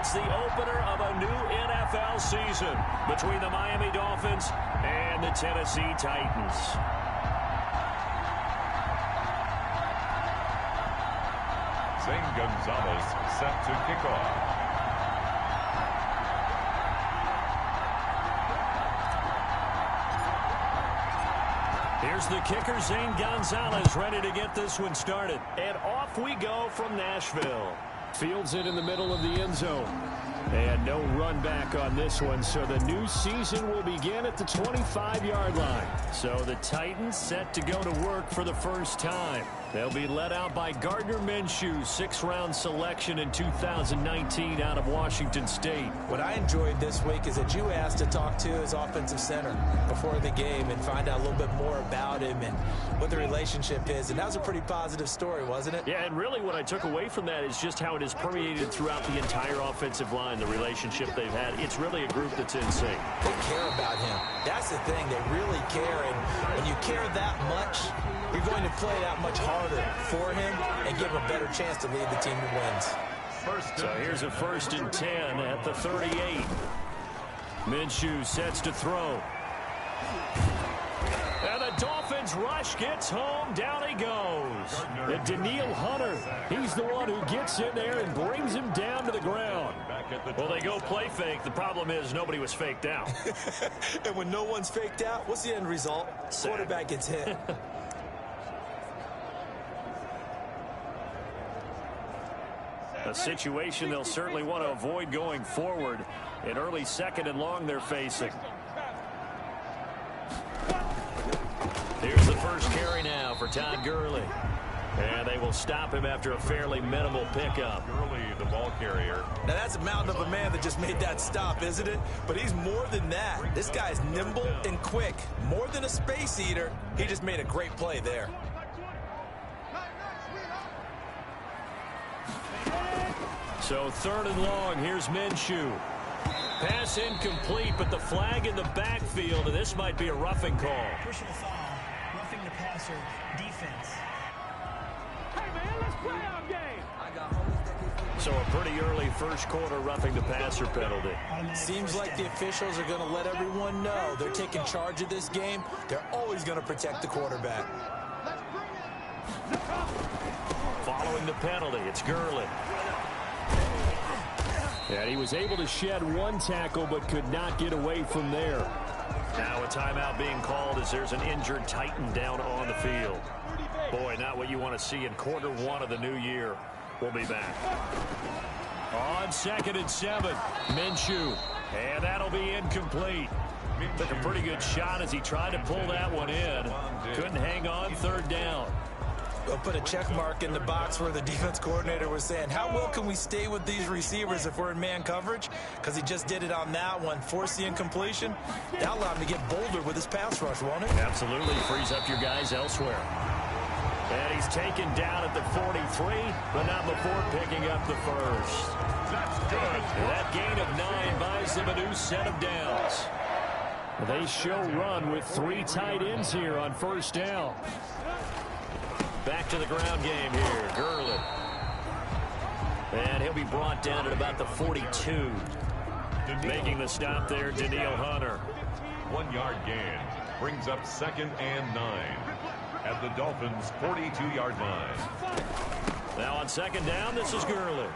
It's the opener of a new NFL season between the Miami Dolphins and the Tennessee Titans. Zane Gonzalez set to kick off. Here's the kicker, Zane Gonzalez, ready to get this one started. And off we go from Nashville. Fields it in the middle of the end zone. And no run back on this one, so the new season will begin at the 25-yard line. So the Titans set to go to work for the first time. They'll be led out by Gardner Minshew, 6th-round selection in 2019 out of Washington State. What I enjoyed this week is that you asked to talk to his offensive center before the game and find out a little bit more about him and what the relationship is. And that was a pretty positive story, wasn't it? Yeah, and really what I took away from that is just how it has permeated throughout the entire offensive line, the relationship they've had. It's really a group that's in sync. They care about him. That's the thing. They really care. And when you care that much, you're going to play that much harder for him and give him a better chance to lead the team to wins. So here's a 1st and 10 at the 38. Minshew sets to throw. And the Dolphins rush gets home. Down he goes. And Daniil Hunter, he's the one who gets in there and brings him down to the ground. Well, they go play fake. The problem is nobody was faked out. And when no one's faked out, what's the end result? Quarterback gets hit. A situation they'll certainly want to avoid going forward. An early 2nd and long they're facing. Here's the first carry now for Todd Gurley. And they will stop him after a fairly minimal pickup. Gurley, the ball carrier. Now, that's a mountain of a man that just made that stop, isn't it? But he's more than that. This guy's nimble and quick. More than a space eater. He just made a great play there. So 3rd and long, here's Minshew. Pass incomplete, but the flag in the backfield, and this might be a roughing call. Personal foul, roughing the passer, defense. Hey man, let's play our game. So a pretty early first quarter roughing the passer penalty. Seems like the officials are going to let everyone know they're taking charge of this game. They're always going to protect the quarterback. Following the penalty, it's Gurley. And he was able to shed one tackle but could not get away from there. Now a timeout being called as there's an injured Titan down on the field. Boy, not what you want to see in quarter 1 of the new year. We'll be back. On 2nd and 7, Minshew. And that'll be incomplete. Took a pretty good shot as he tried to pull that one in. Couldn't hang on, 3rd down. We'll put a check mark in the box where the defense coordinator was saying, how well can we stay with these receivers if we're in man coverage? Because he just did it on that one, forced the incompletion. That'll allow him to get bolder with his pass rush, won't it? Absolutely. Frees up your guys elsewhere. And he's taken down at the 43, but not before picking up the first. That's good. And that gain of 9 buys them a new set of downs. They show run with 3 tight ends here on 1st down. Back to the ground game here, Gurley. And he'll be brought down at about the 42. Making the stop there, Daniil Hunter. 1-yard gain brings up 2nd and 9 at the Dolphins' 42-yard line. Now on 2nd down, this is Gurley.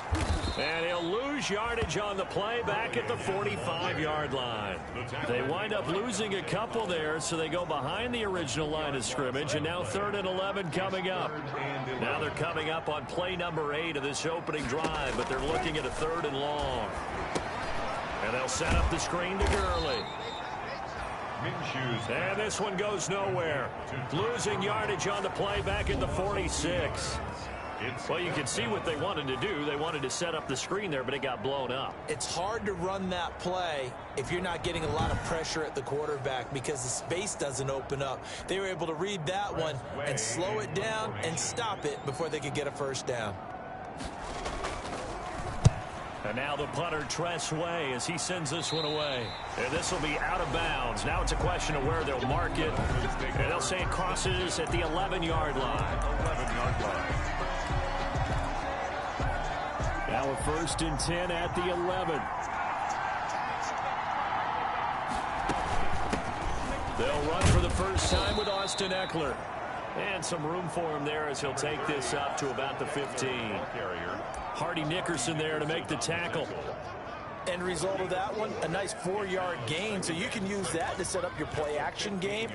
And he'll lose yardage on the play back at the 45-yard line. They wind up losing a couple there, so they go behind the original line of scrimmage, and now 3rd and 11 coming up. Now they're coming up on play number 8 of this opening drive, but they're looking at a 3rd and long. And they'll set up the screen to Gurley. And this one goes nowhere. Losing yardage on the play back at the 46. Well, you can see what they wanted to do. They wanted to set up the screen there, but it got blown up. It's hard to run that play if you're not getting a lot of pressure at the quarterback because the space doesn't open up. They were able to read that one and slow it down and stop it before they could get a 1st down. And now the punter, Tress Way, as he sends this one away. And this will be out of bounds. Now it's a question of where they'll mark it. And they'll say it crosses at the 11-yard line. 11-yard line. Now Now a 1st and 10 at the 11. They'll run for the first time with Austin Eckler. And some room for him there as he'll take this up to about the 15. Hardy Nickerson there to make the tackle. End result of that one, a nice 4-yard gain, so you can use that to set up your play-action game,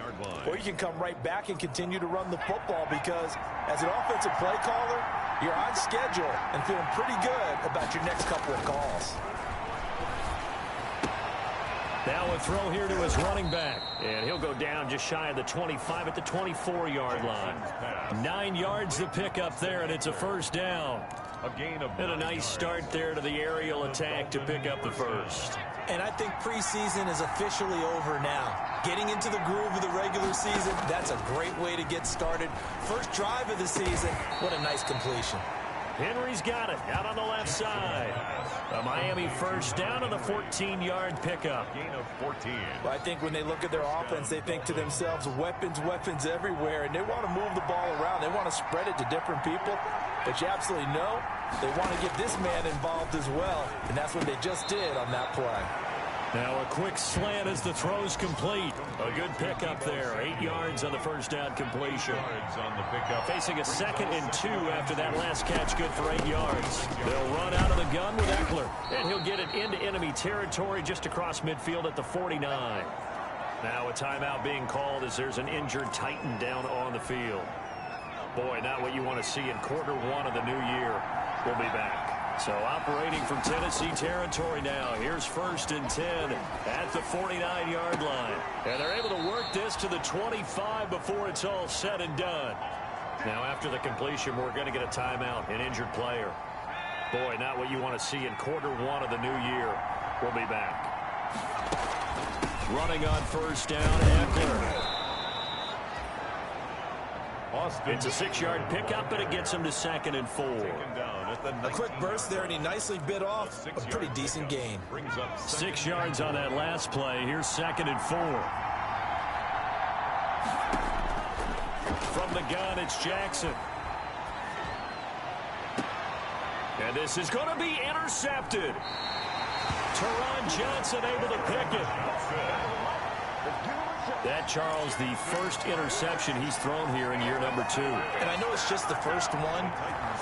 or you can come right back and continue to run the football because as an offensive play caller, you're on schedule and feeling pretty good about your next couple of calls. Now a throw here to his running back, and he'll go down just shy of the 25 at the 24-yard line. 9 yards to pick up there, and it's a first down. And a nice start there to the aerial attack to pick up the first. And I think preseason is officially over now. Getting into the groove of the regular season, that's a great way to get started. First drive of the season, what a nice completion. Henry's got it out on the left side. A Miami first down on the 14-yard pickup. Gain of 14. Well, I think when they look at their offense, they think to themselves, weapons, weapons everywhere, and they want to move the ball around. They want to spread it to different people. But you absolutely know they want to get this man involved as well, and that's what they just did on that play. Now a quick slant as the throw's complete. A good pickup there. 8 yards on the first down completion. On the pickup. Facing a 2nd and 2 after that last catch, good for 8 yards. They'll run out of the gun with Eckler, and he'll get it into enemy territory just across midfield at the 49. Now a timeout being called as there's an injured Titan down on the field. Boy, not what you want to see in Q1 of the new year. We'll be back. So operating from Tennessee territory now. Here's 1st and 10 at the 49-yard line. And they're able to work this to the 25 before it's all said and done. Now after the completion, we're going to get a timeout, an injured player. Boy, not what you want to see in Q1 of the new year. We'll be back. Running on 1st down, Eckler. It's a 6-yard pickup, but it gets him to 2nd and 4. A quick burst there, and he nicely bit off a pretty decent gain. 6 yards on that last play. Here's 2nd and 4. From the gun, it's Jackson. And this is going to be intercepted. Teron Johnson able to pick it. That, Charles, the first interception he's thrown here in year number 2. And I know it's just the first one,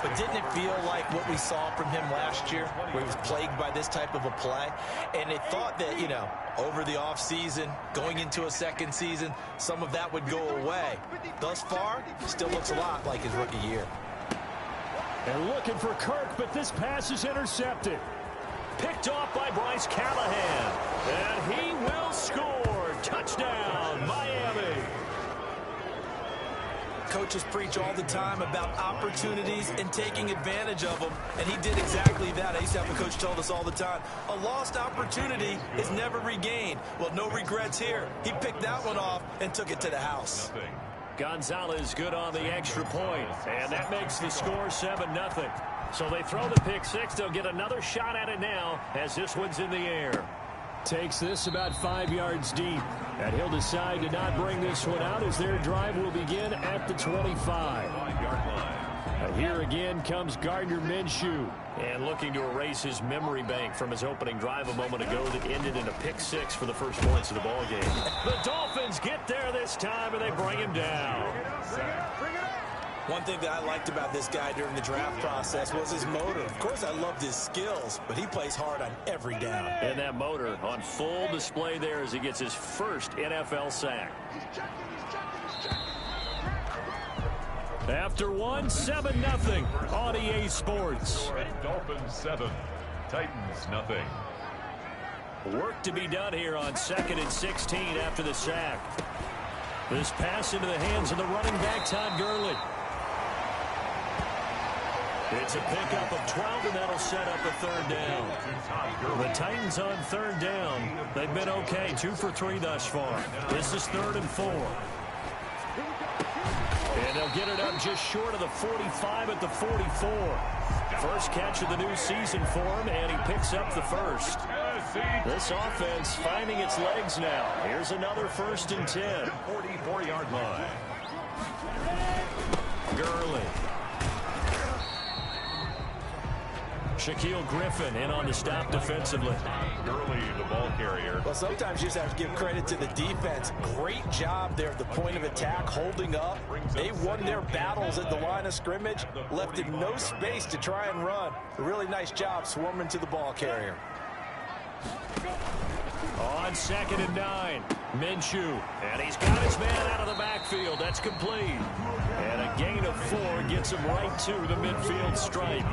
but didn't it feel like what we saw from him last year, where he was plagued by this type of a play? And it thought that, you know, over the offseason, going into a second season, some of that would go away. Thus far, still looks a lot like his rookie year. And looking for Kirk, but this pass is intercepted. Picked off by Bryce Callahan. And he will score. Touchdown, Miami. Coaches preach all the time about opportunities and taking advantage of them, and he did exactly that. I used to have a coach tell us all the time, a lost opportunity is never regained. Well, no regrets here. He picked that one off and took it to the house. Gonzalez good on the extra point, and that makes the score 7-0. So they throw the pick six. They'll get another shot at it now as this one's in the air. Takes this about 5 yards deep, and he'll decide to not bring this one out as their drive will begin at the 25. Here again comes Gardner Minshew, and looking to erase his memory bank from his opening drive a moment ago that ended in a pick six for the first points of the ball game. The Dolphins get there this time, and they bring him down. One thing that I liked about this guy during the draft process was his motor. Of course, I loved his skills, but he plays hard on every down. And that motor on full display there as he gets his first NFL sack. After one, 7-0 on EA Sports. Dolphins 7, Titans nothing. Work to be done here on 2nd and 16 after the sack. This pass into the hands of the running back, Todd Gurley. It's a pickup of 12, and that'll set up a third down. The Titans on third down. They've been okay, 2 for 3 thus far. This is 3rd and 4. And they'll get it up just short of the 45 at the 44. First catch of the new season for him, and he picks up the first. This offense finding its legs now. Here's another 1st and 10. 44-yard line. Gurley. Shaquille Griffin in on the stop defensively. Gurley, the ball carrier. Well, sometimes you just have to give credit to the defense. Great job there at the point of attack, holding up. They won their battles at the line of scrimmage, left him no space to try and run. A really nice job swarming to the ball carrier. On 2nd and 9, Minshew, and he's got his man out of the backfield. That's complete. And a gain of 4 gets him right to the midfield stripe.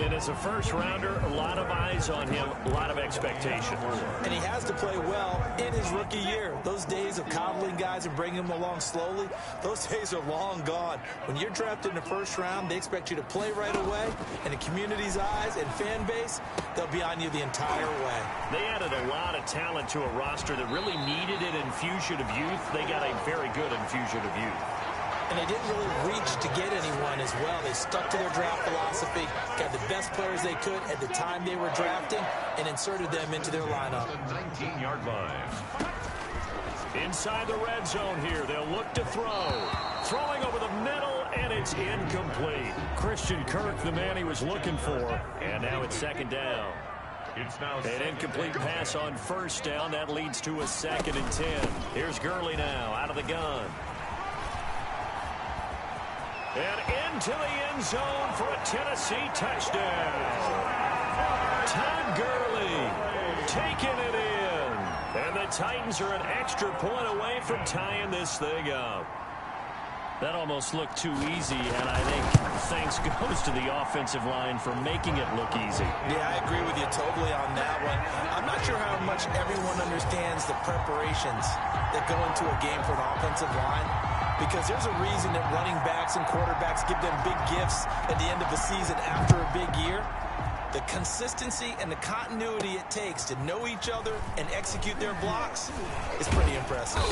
And as a first-rounder, a lot of eyes on him, a lot of expectation. And he has to play well in his rookie year. Those days of coddling guys and bringing them along slowly, those days are long gone. When you're drafted in the first round, they expect you to play right away. And the community's eyes and fan base, they'll be on you the entire way. They added a lot of talent to a roster that really needed an infusion of youth. They got a very good infusion of youth. And they didn't really reach to get anyone as well. They stuck to their draft philosophy, got the best players they could at the time they were drafting, and inserted them into their lineup. 19-yard line. Inside the red zone here, they'll look to throw. Throwing over the middle, and it's incomplete. Christian Kirk, the man he was looking for, and now it's 2nd down. It's now An incomplete pass on 1st down. That leads to a 2nd and 10. Here's Gurley now, out of the gun. And into the end zone for a Tennessee touchdown. Todd Gurley taking it in. And the Titans are an extra point away from tying this thing up. That almost looked too easy, and I think thanks goes to the offensive line for making it look easy. Yeah, I agree with you totally on that one. I'm not sure how much everyone understands the preparations that go into a game for an offensive line, because there's a reason that running backs and quarterbacks give them big gifts at the end of the season after a big year. The consistency and the continuity it takes to know each other and execute their blocks is pretty impressive.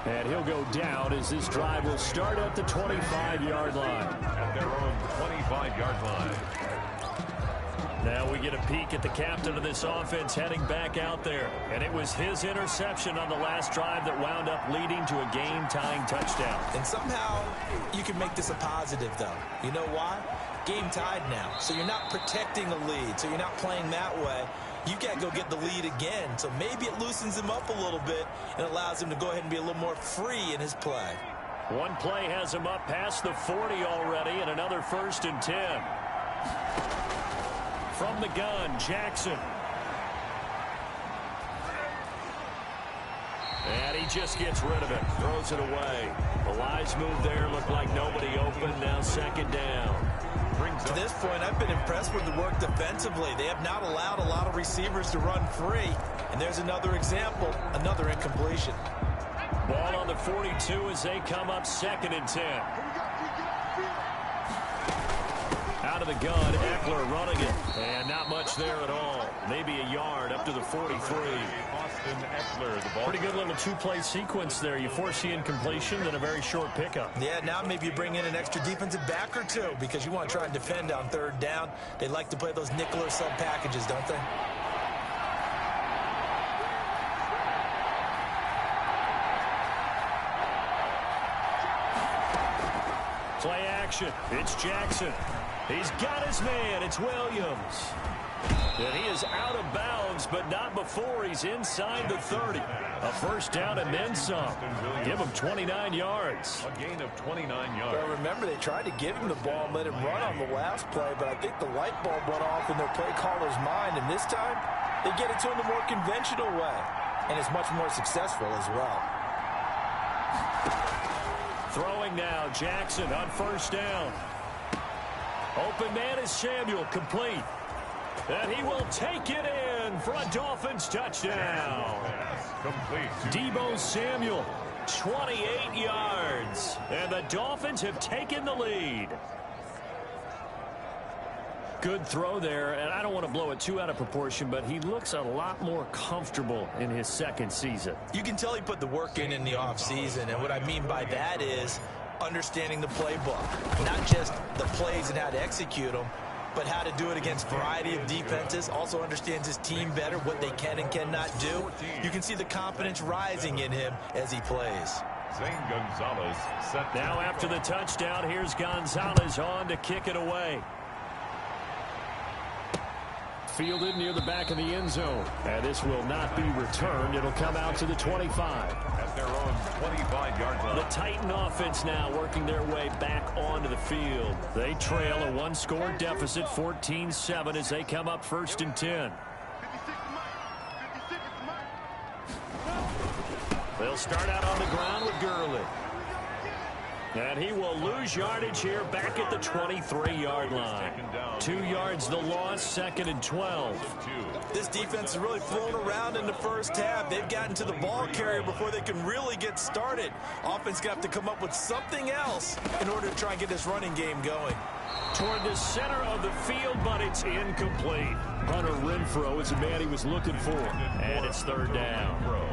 And he'll go down as this drive will start at the 25-yard line. At their own 25-yard line. Now we get a peek at the captain of this offense heading back out there. And it was his interception on the last drive that wound up leading to a game-tying touchdown. And somehow you can make this a positive, though. You know why? Game tied now. So you're not protecting a lead. So you're not playing that way. You got to go get the lead again. So maybe it loosens him up a little bit and allows him to go ahead and be a little more free in his play. One play has him up past the 40 already, and another 1st and 10. From the gun, Jackson. And he just gets rid of it, throws it away. The Lions move there, looked like nobody open, now 2nd down. To this point, I've been impressed with the work defensively. They have not allowed a lot of receivers to run free. And there's another example, another incompletion. Ball on the 42 as they come up 2nd and 10. Out of the gun, Eckler running it. And not much there at all. Maybe a yard up to the 43. Eckler, the ball. Pretty good little 2-play sequence there. You force the incompletion, then a very short pickup. Yeah, now maybe you bring in an extra defensive back or two because you want to try and defend on 3rd down. They like to play those nickel or sub packages, don't they? Play action. It's Jackson. He's got his man. It's Williams. And he is out of bounds, but not before he's inside the 30. A 1st down and then some. Give him 29 yards. A gain of 29 yards. Well, remember, they tried to give him the ball and let him run on the last play, but I think the light bulb went off in their play caller's mind, and this time they get it to him the more conventional way, and it's much more successful as well. Throwing now, Jackson on 1st down. Open man is Samuel, complete. And he will take it in for a Dolphins touchdown. Complete. Deebo Samuel, 28 yards. And the Dolphins have taken the lead. Good throw there, and I don't want to blow it too out of proportion, but he looks a lot more comfortable in his 2nd season. You can tell he put the work in the offseason, and what I mean by that is understanding the playbook. Not just the plays and how to execute them, but how to do it against a variety of defenses. Also understands his team better, what they can and cannot do. You can see the confidence rising in him as he plays. Zane Gonzalez set. Now after the touchdown, here's Gonzalez on to kick it away. fielded near the back of the end zone. And this will not be returned. It'll come out to the 25. At their own 25-yard line. The Titan offense now working their way back onto the field. They trail a one-score deficit, 14-7, as they come up 1st and 10. They'll start out on the ground with Gurley. And he will lose yardage here back at the 23-yard line. 2 yards the loss, 2nd and 12. This defense is really thrown around in the first half. They've gotten to the ball carrier before they can really get started. Offense got to come up with something else in order to try and get this running game going. Toward the center of the field, but it's incomplete. Hunter Renfrow is the man he was looking for. And it's 3rd down.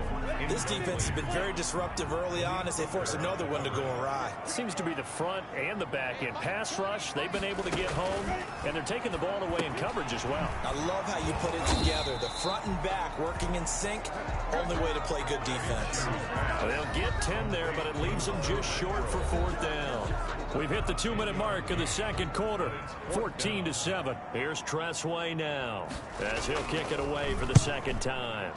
This defense has been very disruptive early on as they force another one to go awry. Seems to be the front and the back end. Pass rush, they've been able to get home, and they're taking the ball away in coverage as well. I love how you put it together. The front and back working in sync, only way to play good defense. They'll get 10 there, but it leaves them just short for 4th down. We've hit the 2-minute mark of the 2nd quarter, 14-7. Here's Tressway now, as he'll kick it away for the 2nd time.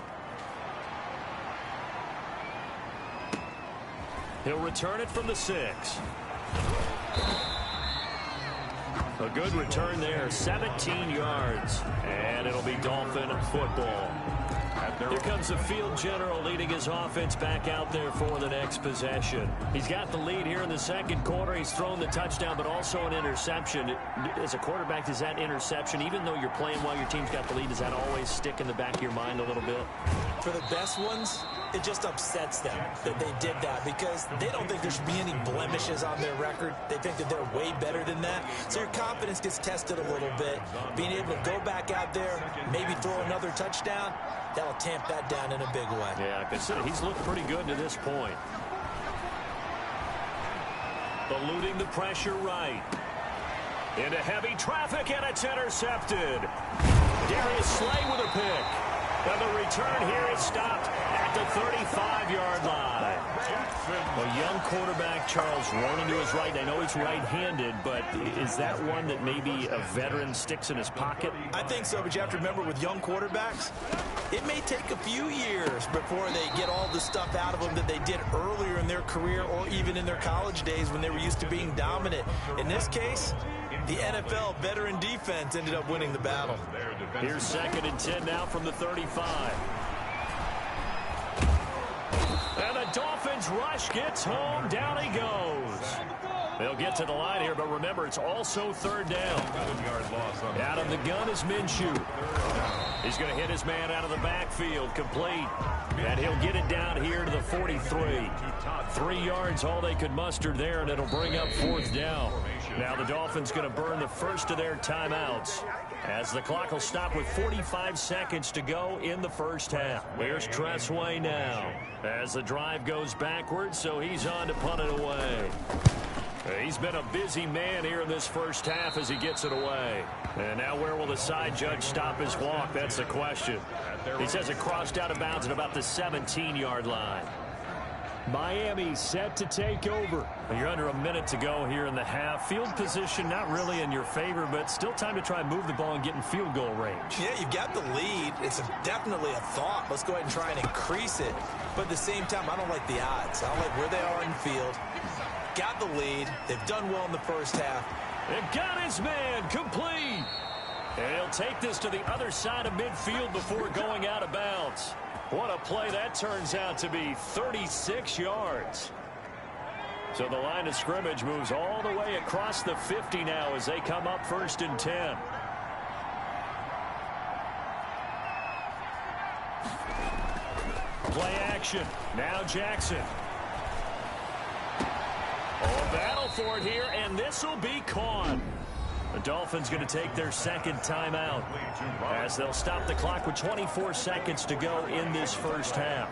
He'll return it from the 6. A good return there, 17 yards. And it'll be Dolphin football. Here comes the field general leading his offense back out there for the next possession. He's got the lead here in the 2nd quarter. He's thrown the touchdown, but also an interception. As a quarterback, does that interception, even though you're playing while your team's got the lead, does that always stick in the back of your mind a little bit? For the best ones, it just upsets them that they did that because they don't think there should be any blemishes on their record. They think that they're way better than that. So your confidence gets tested a little bit. Being able to go back out there, maybe throw another touchdown, that'll tamp that down in a big way. Yeah, consider he's looked pretty good to this point. Eluding the pressure right. Into heavy traffic, and it's intercepted. Darius Slay with a pick. And the return here is stopped at the 35-yard line. A young quarterback, Charles, running to his right. I know he's right-handed, but is that one that maybe a veteran sticks in his pocket? I think so, but you have to remember with young quarterbacks, it may take a few years before they get all the stuff out of them that they did earlier in their career or even in their college days when they were used to being dominant. In this case, the NFL veteran defense ended up winning the battle. Here's 2nd and 10 now from the 35. And the Dolphins rush gets home. Down he goes. They'll get to the line here, but remember, it's also 3rd down. Out of the gun is Minshew. He's going to hit his man out of the backfield, complete. And he'll get it down here to the 43. 3 yards, all they could muster there, and it'll bring up 4th down. Now the Dolphins going to burn the first of their timeouts, as the clock will stop with 45 seconds to go in the first half. Here's Tressway now, as the drive goes backwards, so he's on to punt it away. He's been a busy man here in this first half as he gets it away. And now where will the side judge stop his walk? That's the question. He says it crossed out of bounds at about the 17-yard line. Miami set to take over. You're under a minute to go here in the half. Field position not really in your favor, but still time to try and move the ball and get in field goal range. Yeah, you've got the lead. It's definitely a thought. Let's go ahead and try and increase it. But at the same time, I don't like the odds. I don't like where they are in the field. Got the lead. They've done well in the first half. They've got his man complete. And he'll take this to the other side of midfield before going out of bounds. What a play that turns out to be, 36 yards. So the line of scrimmage moves all the way across the 50 now as they come up 1st and 10. Play action. Now Jackson. Oh, battle for it here, and this will be caught. The Dolphins going to take their 2nd timeout as they'll stop the clock with 24 seconds to go in this first half.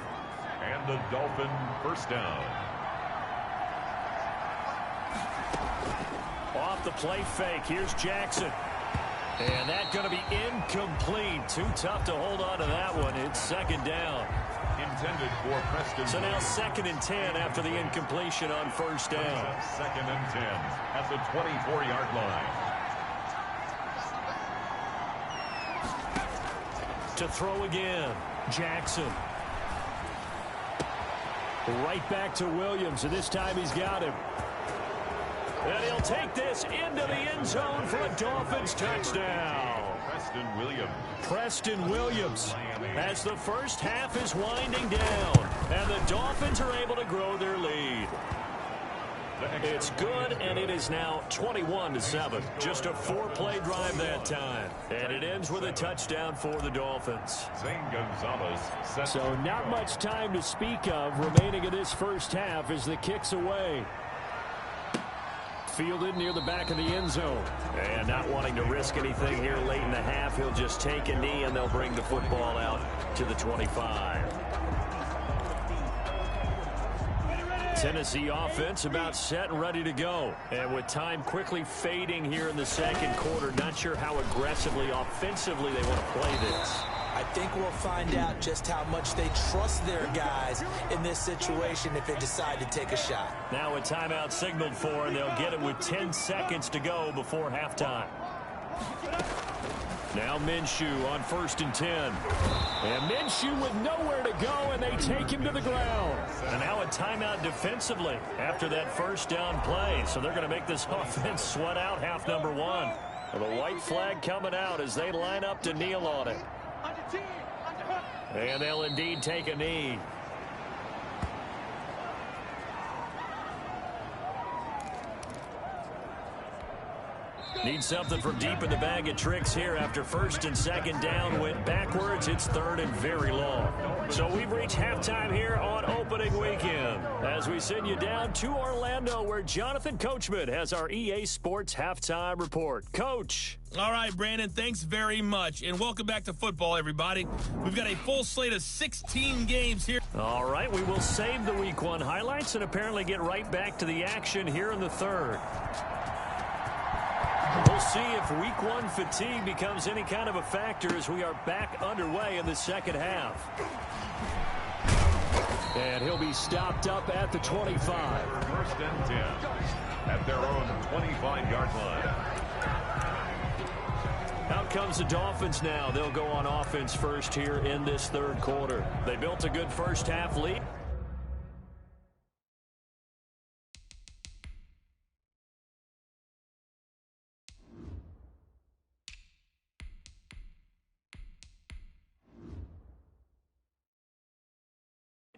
And the Dolphin first down. Off the play fake, here's Jackson. And that's going to be incomplete. Too tough to hold on to that one. It's 2nd down. Intended for Preston. So now 2nd and 10 after the incompletion on 1st down. 2nd and 10 at the 24-yard line. to throw again. Jackson. Right back to Williams, and this time he's got him. And he'll take this into the end zone for a Dolphins touchdown. Preston Williams as the first half is winding down, and the Dolphins are able to grow their lead. It's good, and it is now 21-7. Just a 4-play drive that time. And it ends with a touchdown for the Dolphins. So not much time to speak of remaining in this first half as the kick's away. Fielded near the back of the end zone. And not wanting to risk anything here late in the half, he'll just take a knee, and they'll bring the football out to the 25. Tennessee offense about set and ready to go. And with time quickly fading here in the second quarter, not sure how aggressively, offensively they want to play this. I think we'll find out just how much they trust their guys in this situation if they decide to take a shot. Now a timeout signaled for, and they'll get it with 10 seconds to go before halftime. Now Minshew on 1st and 10. And Minshew with nowhere to go, and they take him to the ground. And now a timeout defensively after that first down play. So they're going to make this offense sweat out half number one. And the white flag coming out as they line up to kneel on it. And they'll indeed take a knee. Need something from deep in the bag of tricks here after 1st and 2nd down went backwards. It's 3rd and very long. So we've reached halftime here on opening weekend as we send you down to Orlando where Jonathan Coachman has our EA Sports halftime report. Coach. All right, Brandon, thanks very much. And welcome back to football, everybody. We've got a full slate of 16 games here. All right, we will save the Week 1 highlights and apparently get right back to the action here in the 3rd. We'll see if Week 1 fatigue becomes any kind of a factor as we are back underway in the second half. And he'll be stopped up at the 25. 1st and 10 at their own 25-yard line. Out comes the Dolphins now. They'll go on offense first here in this 3rd quarter. They built a good first half lead.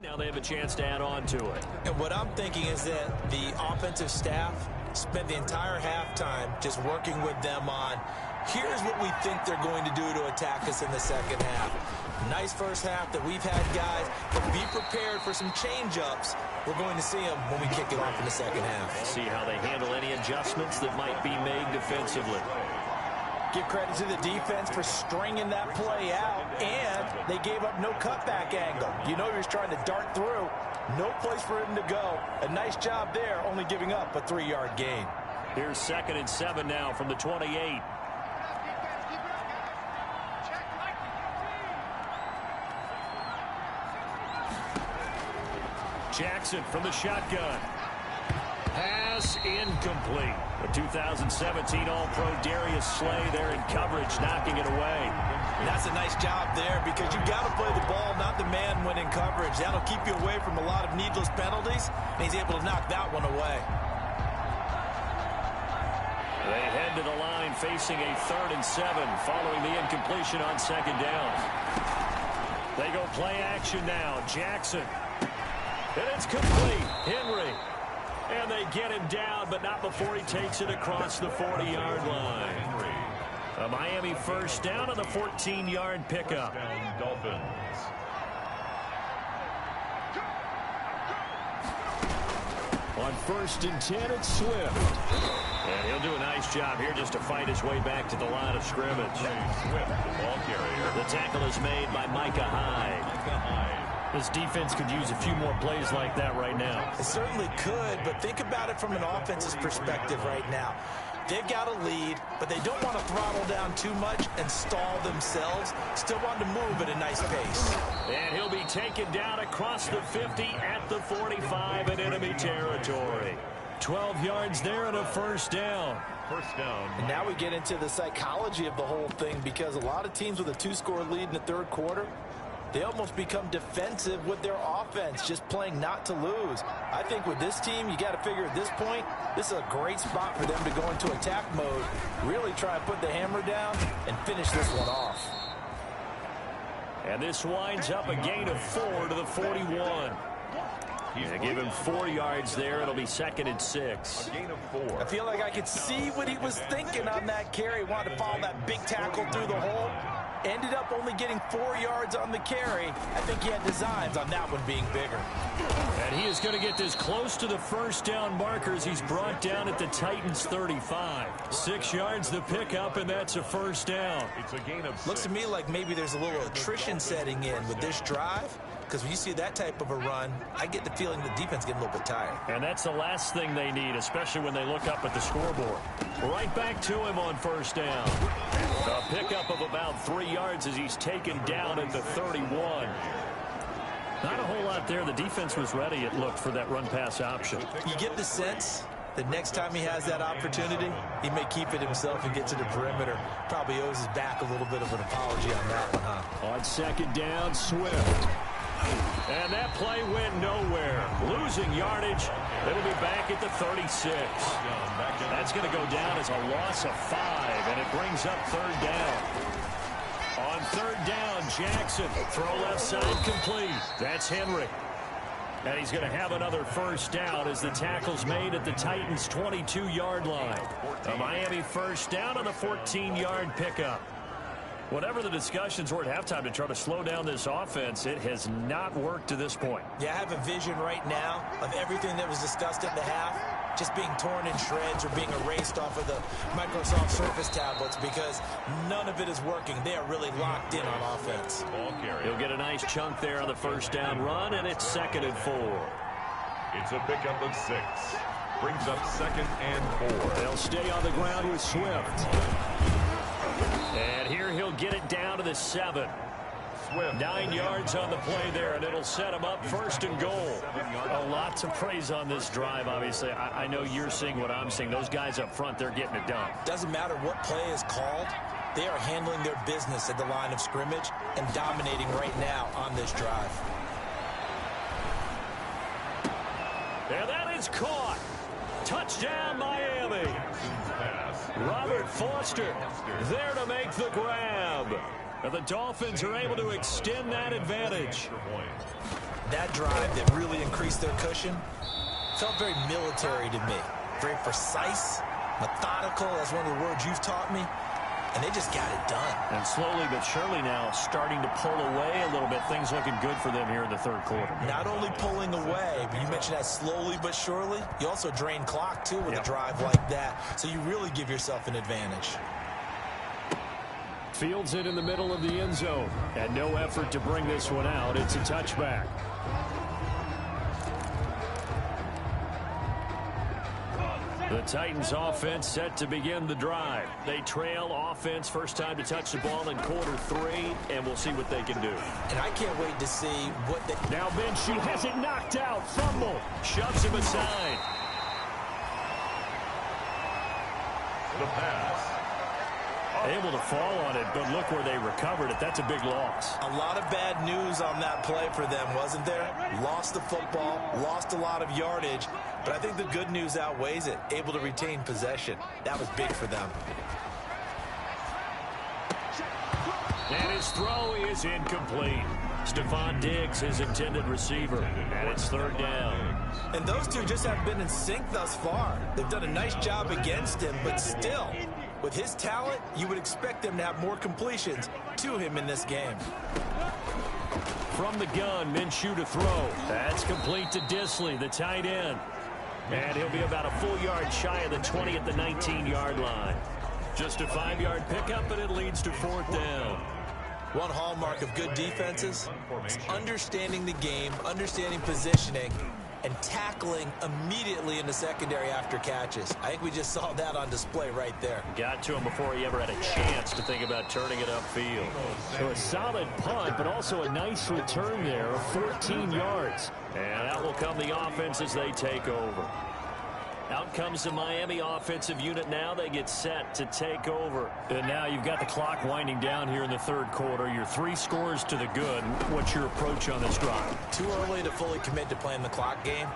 Now they have a chance to add on to it. And what I'm thinking is that the offensive staff spent the entire halftime just working with them on, here's what we think they're going to do to attack us in the second half. Nice first half that we've had, guys, but be prepared for some change-ups. We're going to see them when we kick it off in the second half. See how they handle any adjustments that might be made defensively. Give credit to the defense for stringing that play out, and they gave up no cutback angle. You know he was trying to dart through. No place for him to go. A nice job there, only giving up a 3-yard gain. Here's 2nd and 7 now from the 28. Jackson from the shotgun. Pass incomplete. The 2017 All-Pro Darius Slay there in coverage, knocking it away. And that's a nice job there because you've got to play the ball, not the man when in coverage. That'll keep you away from a lot of needless penalties, and he's able to knock that one away. They head to the line facing a 3rd and 7 following the incompletion on 2nd down. They go play action now. Jackson. And it's complete. Henry. And they get him down, but not before he takes it across the 40-yard line. A Miami first down on the 14-yard pickup. Dolphins. On 1st and 10, it's Swift. And he'll do a nice job here just to fight his way back to the line of scrimmage. Swift, the ball carrier. The tackle is made by Micah Hyde. This defense could use a few more plays like that right now. It certainly could, but think about it from an offense's perspective right now. They've got a lead, but they don't want to throttle down too much and stall themselves. Still want to move at a nice pace. And he'll be taken down across the 50 at the 45 in enemy territory. 12 yards there and a first down. First down. And now we get into the psychology of the whole thing, because a lot of teams with a 2-score lead in the third quarter, they almost become defensive with their offense, just playing not to lose. I think with this team, you got to figure at this point, this is a great spot for them to go into attack mode, really try and put the hammer down and finish this one off. And this winds up a gain of 4 to the 41. They give him 4 yards there. It'll be 2nd and 6. A gain of 4. I feel like I could see what he was thinking on that carry. Wanted to follow that big tackle through the hole. Ended up only getting 4 yards on the carry. I think he had designs on that one being bigger. And he is going to get this close to the first down markers. He's brought down at the Titans' 35. 6 yards the pickup, and that's a first down. It's a gain of 6. Looks to me like maybe there's a little attrition setting in with this drive, because when you see that type of a run, I get the feeling the defense getting a little bit tired. And that's the last thing they need, especially when they look up at the scoreboard. Right back to him on first down. A pickup of about 3 yards as he's taken down at the 31. Not a whole lot there. The defense was ready, it looked, for that run-pass option. You get the sense that next time he has that opportunity, he may keep it himself and get to the perimeter. Probably owes his back a little bit of an apology on that one, huh? On second down, Swift. And that play went nowhere. Losing yardage. It'll be back at the 36. That's going to go down as a loss of 5, and it brings up third down. On third down, Jackson. Throw left side complete. That's Henry. And he's going to have another first down as the tackle's made at the Titans' 22-yard line. A Miami first down on a 14-yard pickup. Whatever the discussions were at halftime to try to slow down this offense, it has not worked to this point. Yeah, I have a vision right now of everything that was discussed at the half just being torn in shreds or being erased off of the Microsoft Surface tablets, because none of it is working. They are really locked in on offense. He'll get a nice chunk there on the first down run, and it's 2nd and 4. It's a pickup of 6. Brings up 2nd and 4. They'll stay on the ground with Swift. And here he'll get it down to the 7. 9 yards on the play there, and it'll set him up 1st and goal. Lots of praise on this drive, obviously. I know you're seeing what I'm seeing. Those guys up front, they're getting it done. Doesn't matter what play is called. They are handling their business at the line of scrimmage and dominating right now on this drive. And that is caught. Touchdown, Miami. Robert Foster there to make the grab. And the Dolphins are able to extend that advantage. That drive that really increased their cushion felt very military to me. Very precise, methodical. That's one of the words you've taught me. And they just got it done. And slowly but surely now starting to pull away a little bit. Things looking good for them here in the third quarter. Not only pulling away, but you mentioned that slowly but surely. You also drain clock, too, with a drive like that. So you really give yourself an advantage. Fields it in the middle of the end zone. And no effort to bring this one out. It's a touchback. The Titans offense set to begin the drive. They trail offense, first time to touch the ball in quarter 3, and we'll see what they can do. And I can't wait to see what they... Now Minshew has it knocked out. Fumble. Shoves him aside. The pass. Able to fall on it, but look where they recovered it. That's a big loss. A lot of bad news on that play for them, wasn't there? Lost the football, lost a lot of yardage, but I think the good news outweighs it. Able to retain possession. That was big for them. And his throw is incomplete. Stephon Diggs, his intended receiver, and it's third down. And those two just haven't been in sync thus far. They've done a nice job against him, but still, with his talent, you would expect them to have more completions to him in this game. From the gun, Minshew to throw. That's complete to Disley, the tight end. And he'll be about a full yard shy of the 20 at the 19-yard line. Just a 5-yard pickup, and it leads to fourth down. One hallmark of good defenses is understanding the game, understanding positioning, and tackling immediately in the secondary after catches. I think we just saw that on display right there. Got to him before he ever had a chance to think about turning it upfield. So a solid punt, but also a nice return there of 14 yards. And that will come the offense as they take over. Out comes the Miami offensive unit now. They get set to take over. And now you've got the clock winding down here in the third quarter. You're 3 scores to the good. What's your approach on this drive? Too early to fully commit to playing the clock game.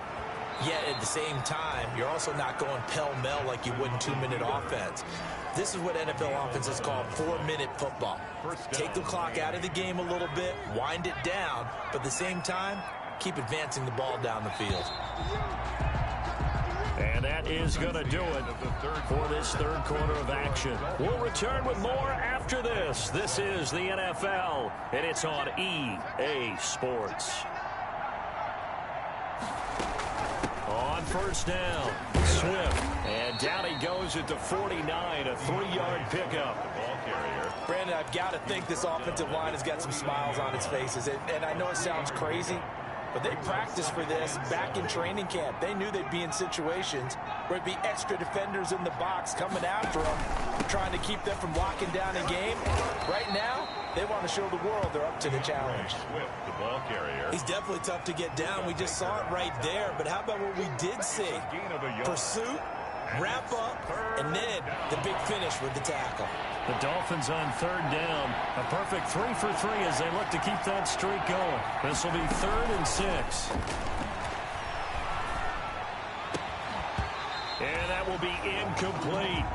Yet at the same time, you're also not going pell-mell like you would in 2-minute offense. This is what NFL offenses call 4-minute football. Take the clock out of the game a little bit, wind it down, but at the same time, keep advancing the ball down the field. And that is going to do it for this third quarter of action. We'll return with more after this. This is the NFL, and it's on EA Sports. On first down, Swift. And down he goes at the 49, a 3-yard pickup. Ball carrier. Brandon, I've got to think this offensive line has got some smiles on its faces. And I know it sounds crazy, but they practiced for this back in training camp. They knew they'd be in situations where it'd be extra defenders in the box coming after them, trying to keep them from locking down a game. Right now, they want to show the world they're up to the challenge. Swift, the ball carrier. He's definitely tough to get down. We just saw it right there. But how about what we did see? Pursuit, wrap up, and then the big finish with the tackle. The Dolphins on third down. A perfect 3 for 3 as they look to keep that streak going. This will be 3rd and 6. And that will be incomplete.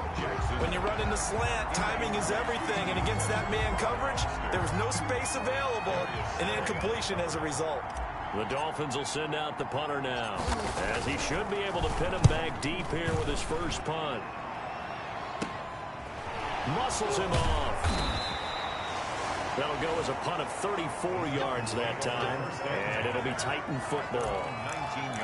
When you run in the slant, timing is everything. And against that man coverage, there was no space available. And incompletion as a result. The Dolphins will send out the punter now, as he should be able to pin him back deep here with his first punt. Muscles him off. That'll go as a punt of 34 yards that time, and it'll be Titan football.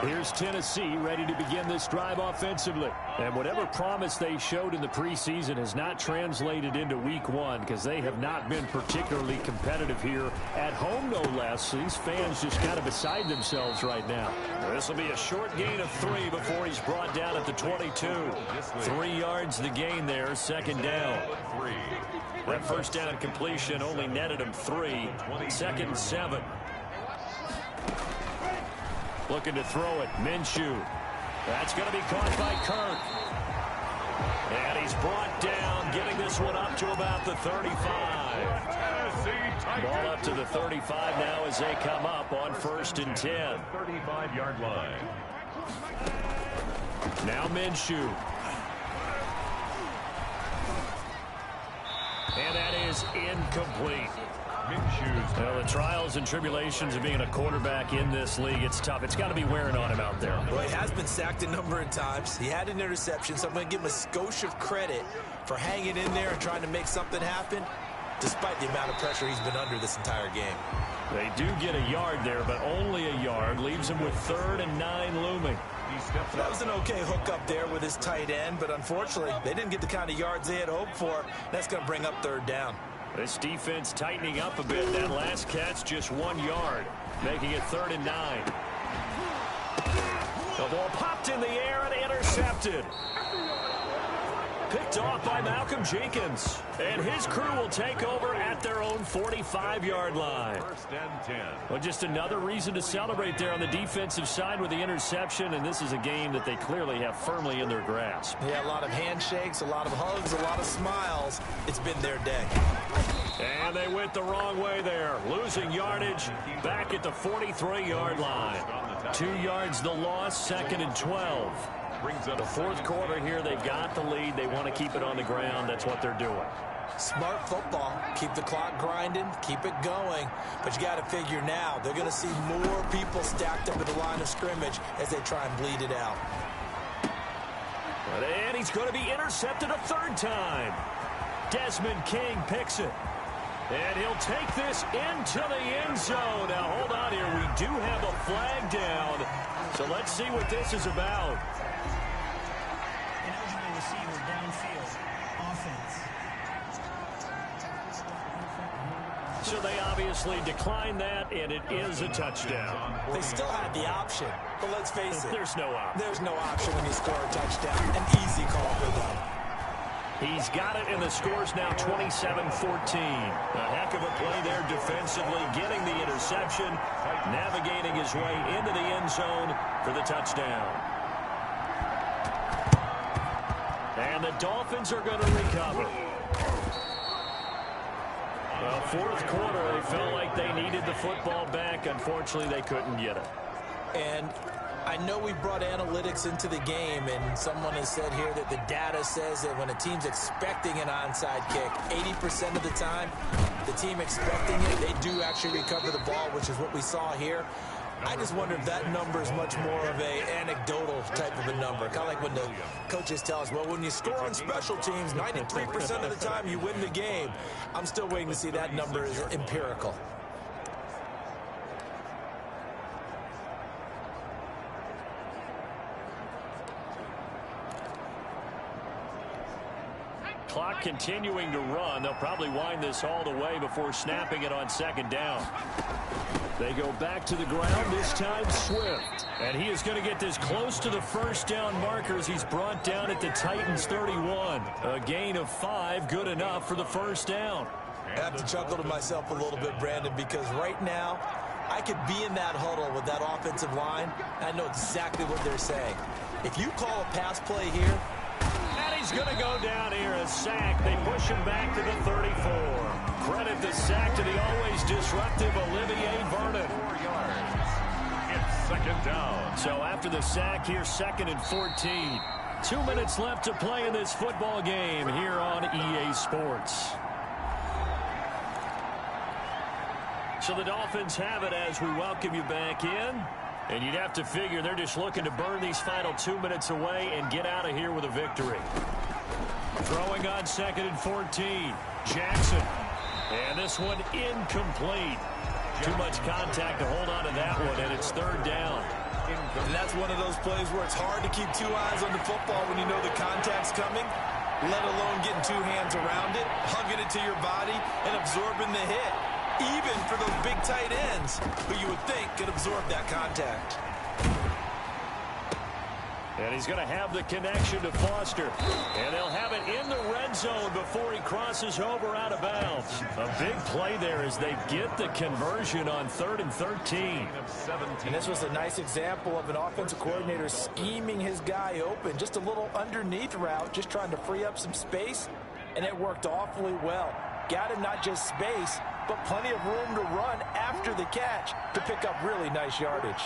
Here's Tennessee ready to begin this drive offensively. And whatever promise they showed in the preseason has not translated into week 1 because they have not been particularly competitive here at home, no less. These fans just kind of beside themselves right now. This will be a short gain of 3 before he's brought down at the 22. 3 yards the gain there, second down. That first down completion only netted him 3. 2nd and 7. Looking to throw it. Minshew. That's going to be caught by Kirk. And he's brought down, getting this one up to about the 35. Ball up to the 35 now as they come up on 1st and 10. 35-yard line. Now Minshew. And that is incomplete. Well, the trials and tribulations of being a quarterback in this league, it's tough. It's got to be wearing on him out there. Well, he has been sacked a number of times. He had an interception, so I'm going to give him a skosh of credit for hanging in there and trying to make something happen, despite the amount of pressure he's been under this entire game. They do get a yard there, but only a yard. Leaves him with 3rd and 9 looming. That was an okay hook up there with his tight end, but unfortunately, they didn't get the kind of yards they had hoped for. That's going to bring up 3rd down. This defense tightening up a bit. That last catch, just 1 yard, making it 3rd and 9. The ball popped in the air and intercepted. Picked off by Malcolm Jenkins. And his crew will take over at their own 45-yard line. 1st and 10. Well, just another reason to celebrate there on the defensive side with the interception, and this is a game that they clearly have firmly in their grasp. Yeah, a lot of handshakes, a lot of hugs, a lot of smiles. It's been their day. And they went the wrong way there, losing yardage back at the 43-yard line. 2 yards the loss, 2nd and 12. The 4th quarter here, they've got the lead. They want to keep it on the ground. That's what they're doing. Smart football. Keep the clock grinding. Keep it going. But you got to figure now, they're going to see more people stacked up at the line of scrimmage as they try and bleed it out. And he's going to be intercepted a 3rd time. Desmond King picks it. And he'll take this into the end zone. Now, hold on here. We do have a flag down. So let's see what this is about. Ineligible receiver downfield. Offense. So they obviously declined that, and it is a touchdown. They still had the option, but let's face it. There's no option. There's no option when you score a touchdown. An easy call for them. He's got it, and the score's now 27-14. A heck of a play there defensively, getting the interception, navigating his way into the end zone for the touchdown. And the Dolphins are going to recover. Well, fourth quarter, they felt like they needed the football back. Unfortunately, they couldn't get it. And I know we brought analytics into the game, and someone has said here that the data says that when a team's expecting an onside kick, 80% of the time, the team expecting it, they do actually recover the ball, which is what we saw here. I just wonder if that number is much more of a anecdotal type of a number. Kind of like when the coaches tell us, well, when you score on special teams, 93% of the time you win the game. I'm still waiting to see that number is empirical. Clock continuing to run. They'll probably wind this all the way before snapping it on second down. They go back to the ground, this time Swift. And he is going to get this close to the first down markers. He's brought down at the Titans 31. A gain of 5, good enough for the first down. I have to chuckle to myself a little bit, Brandon, because right now I could be in that huddle with that offensive line. I know exactly what they're saying. If you call a pass play here, and he's going to go down here, a sack. They push him back to the 34. Credit the sack to the always disruptive Olivier Vernon. 4 yards. It's second down. So after the sack here, 2nd and 14. 2 minutes left to play in this football game here on EA Sports. So the Dolphins have it as we welcome you back in. And you'd have to figure they're just looking to burn these final 2 minutes away and get out of here with a victory. Throwing on 2nd and 14. Jackson. And this one incomplete. Too much contact to hold on to that one, and it's 3rd down. And that's one of those plays where it's hard to keep 2 eyes on the football when you know the contact's coming, let alone getting 2 hands around it, hugging it to your body, and absorbing the hit. Even for those big tight ends who you would think could absorb that contact. And he's going to have the connection to Foster. And they'll have it in the red zone before he crosses over out of bounds. A big play there as they get the conversion on 3rd and 13. And this was a nice example of an offensive coordinator scheming his guy open. Just a little underneath route, just trying to free up some space. And it worked awfully well. Got him not just space, but plenty of room to run after the catch to pick up really nice yardage.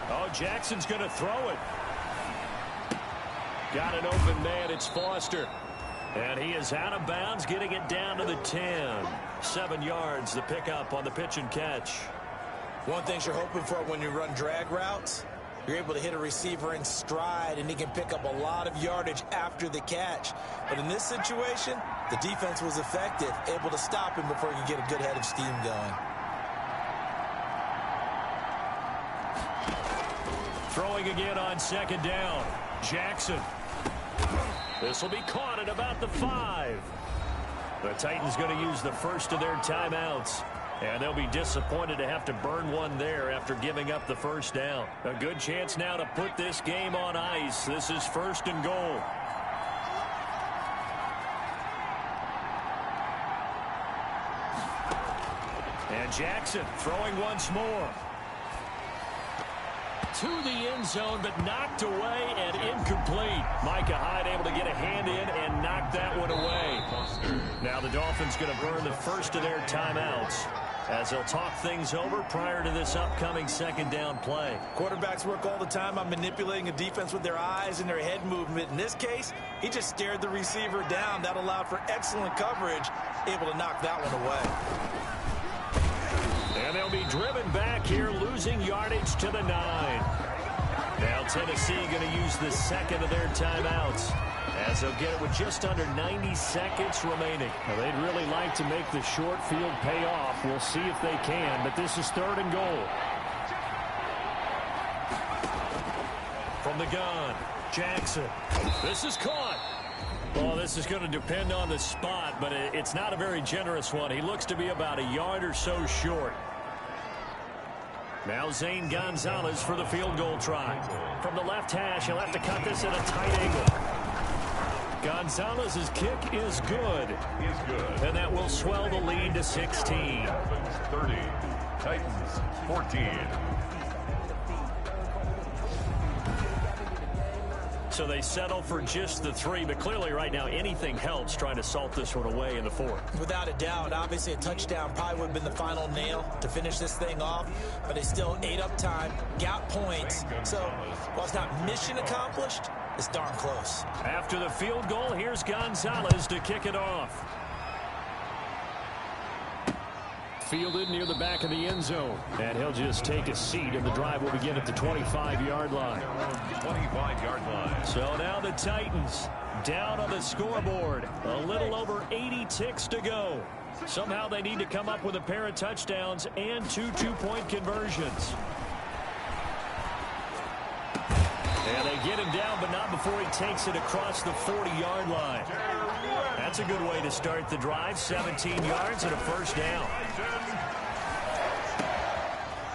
Oh, Jackson's going to throw it. Got an open man. It's Foster. And he is out of bounds, getting it down to the 10. 7 yards, the pickup on the pitch and catch. One thing you're hoping for when you run drag routes, you're able to hit a receiver in stride, and he can pick up a lot of yardage after the catch. But in this situation, the defense was effective, able to stop him before he could get a good head of steam going. Throwing again on 2nd down. Jackson. This will be caught at about the 5. The Titans going to use the first of their timeouts. And they'll be disappointed to have to burn one there after giving up the first down. A good chance now to put this game on ice. This is 1st and goal. And Jackson throwing once more. To the end zone, but knocked away and incomplete. Micah Hyde able to get a hand in and knock that one away. Now the Dolphins going to burn the first of their timeouts as they'll talk things over prior to this upcoming 2nd down play. Quarterbacks work all the time on manipulating a defense with their eyes and their head movement. In this case, he just stared the receiver down. That allowed for excellent coverage, able to knock that one away. And they'll be driven back here, losing yardage to the 9. Now Tennessee going to use the 2nd of their timeouts as they'll get it with just under 90 seconds remaining. Now, they'd really like to make the short field pay off. We'll see if they can, but this is 3rd and goal. From the gun, Jackson. This is caught. Well, this is going to depend on the spot, but it's not a very generous one. He looks to be about a yard or so short. Now Zane Gonzalez for the field goal try. From the left hash, he'll have to cut this at a tight angle. Gonzalez's kick is good. And that will swell the lead to 16. Dolphins 30, Titans 14. So they settle for just the 3, but clearly right now anything helps trying to salt this one away in the 4th. Without a doubt, obviously a touchdown probably would have been the final nail to finish this thing off, but they still ate up time, got points. So while it's not mission accomplished, it's darn close. After the field goal, here's Gonzalez to kick it off. Fielded near the back of the end zone. And he'll just take a seat, and the drive will begin at the 25-yard line. 25-yard line. So now the Titans down on the scoreboard. A little over 80 ticks to go. Somehow they need to come up with a pair of touchdowns and 2 two-point conversions. And they get him down, but not before he takes it across the 40-yard line. That's a good way to start the drive. 17 yards and a first down.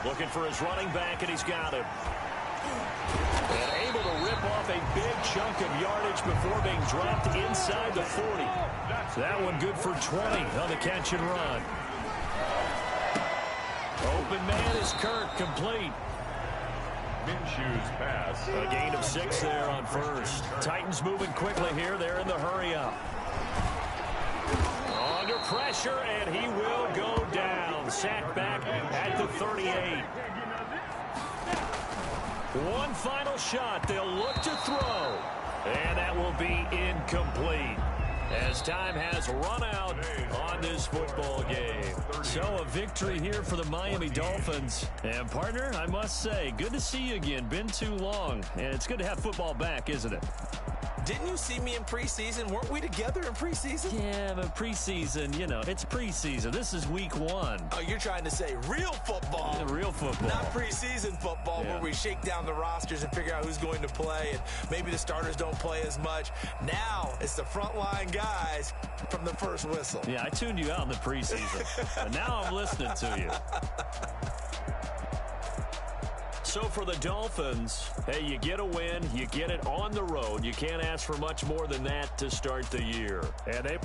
Looking for his running back, and he's got him. And able to rip off a big chunk of yardage before being dropped inside the 40. That one good for 20 on the catch and run. Open man is Kirk, complete. Minshew's pass. A gain of 6 there on first. Titans moving quickly here. They're in the hurry up. Under pressure, and he will go down. Sacked back at the 38. One final shot. They'll look to throw. And that will be incomplete, as time has run out on this football game. So a victory here for the Miami Dolphins. And partner, I must say, good to see you again. Been too long. And it's good to have football back, isn't it? Didn't you see me in preseason? Weren't we together in preseason? Yeah, but preseason, you know, it's preseason. This is week 1. Oh, you're trying to say real football. Yeah, real football. Not preseason football, Yeah. where we shake down the rosters and figure out who's going to play, and maybe the starters don't play as much. Now it's the frontline guys from the first whistle. Yeah, I tuned you out in the preseason. But now I'm listening to you. So for the Dolphins, hey, you get a win, you get it on the road. You can't ask for much more than that to start the year. And they